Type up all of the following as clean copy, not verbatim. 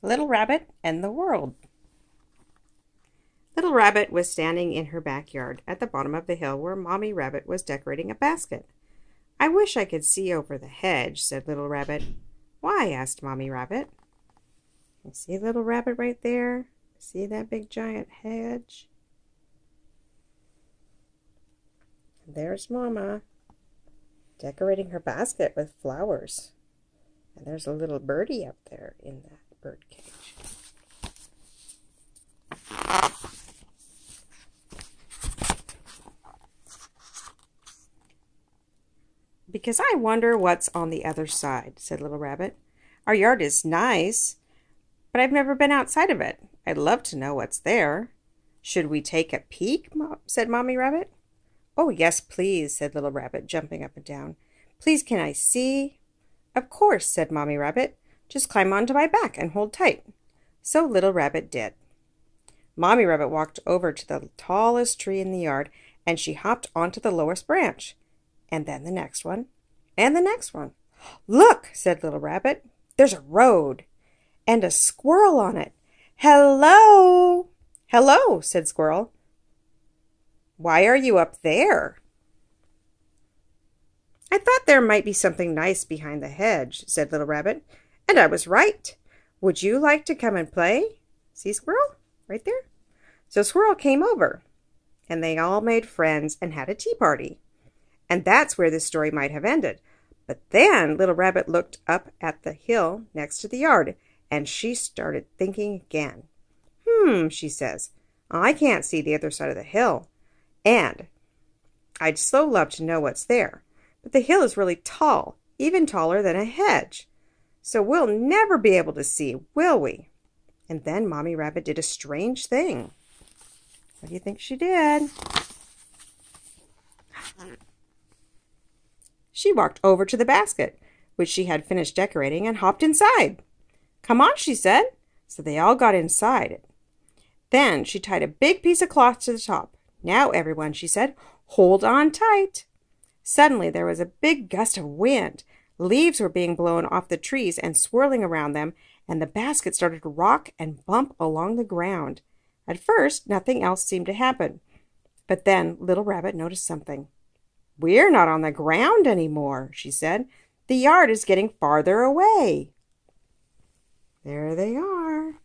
Little Rabbit and the World. Little Rabbit was standing in her backyard at the bottom of the hill where Mommy Rabbit was decorating a basket. "I wish I could see over the hedge," said Little Rabbit. "Why?" asked Mommy Rabbit. "You see Little Rabbit right there? See that big giant hedge? And there's Mama decorating her basket with flowers. And there's a little birdie up there in that bird cage." "Because I wonder what's on the other side," said Little Rabbit. "Our yard is nice, but I've never been outside of it. I'd love to know what's there." "Should we take a peek?" said Mommy Rabbit. "Oh, yes, please," said Little Rabbit, jumping up and down. "Please, can I see?" "Of course," said Mommy Rabbit. "Just climb onto my back and hold tight." So Little Rabbit did. Mommy Rabbit walked over to the tallest tree in the yard, and she hopped onto the lowest branch. And then the next one, and the next one. "Look," said Little Rabbit. "There's a road, and a squirrel on it." "Hello!" "Hello," said Squirrel. "Why are you up there?" "I thought there might be something nice behind the hedge," said Little Rabbit. "And I was right. Would you like to come and play?" See Squirrel? Right there. So Squirrel came over, and they all made friends and had a tea party. And that's where this story might have ended. But then Little Rabbit looked up at the hill next to the yard, and she started thinking again. She says, "I can't see the other side of the hill, and I'd so love to know what's there. But the hill is really tall, even taller than a hedge. So we'll never be able to see, will we?" And then Mommy Rabbit did a strange thing. What do you think she did? She walked over to the basket, which she had finished decorating, and hopped inside. "Come on," she said. So they all got inside. Then she tied a big piece of cloth to the top. "Now, everyone," she said, "hold on tight." Suddenly there was a big gust of wind. Leaves were being blown off the trees and swirling around them, and the basket started to rock and bump along the ground. At first, nothing else seemed to happen. But then Little Rabbit noticed something. "We're not on the ground anymore," she said. "The yard is getting farther away." There they are.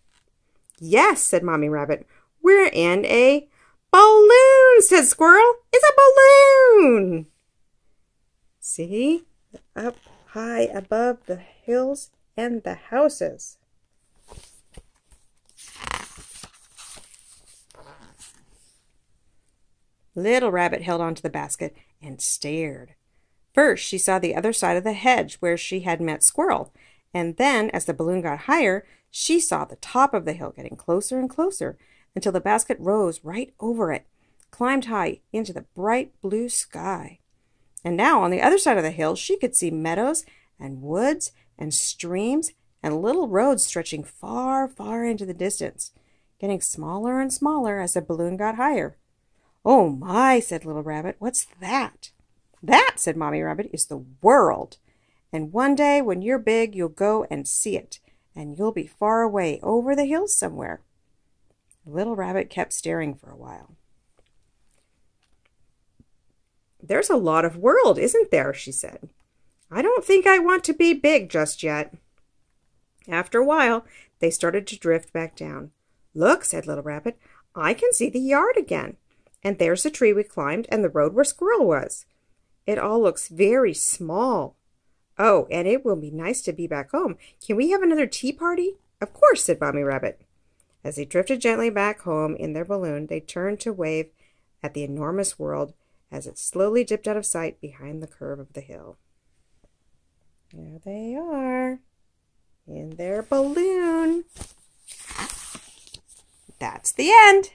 "Yes," said Mommy Rabbit. "We're in a balloon," said Squirrel. "It's a balloon." See? Up high above the hills and the houses. Little Rabbit held onto the basket and stared. First, she saw the other side of the hedge where she had met Squirrel, and then, as the balloon got higher, she saw the top of the hill getting closer and closer until the basket rose right over it, climbed high into the bright blue sky. And now, on the other side of the hill, she could see meadows and woods and streams and little roads stretching far, far into the distance, getting smaller and smaller as the balloon got higher. "Oh my," said Little Rabbit, "what's that?" "That," said Mommy Rabbit, "is the world. And one day when you're big, you'll go and see it, and you'll be far away over the hills somewhere." Little Rabbit kept staring for a while. "There's a lot of world, isn't there?" she said. "I don't think I want to be big just yet." After a while, they started to drift back down. "Look," said Little Rabbit, "I can see the yard again. And there's the tree we climbed and the road where Squirrel was. It all looks very small. Oh, and it will be nice to be back home. Can we have another tea party?" "Of course," said Mommy Rabbit. As they drifted gently back home in their balloon, they turned to wave at the enormous world as it slowly dipped out of sight behind the curve of the hill. There they are, in their balloon. That's the end.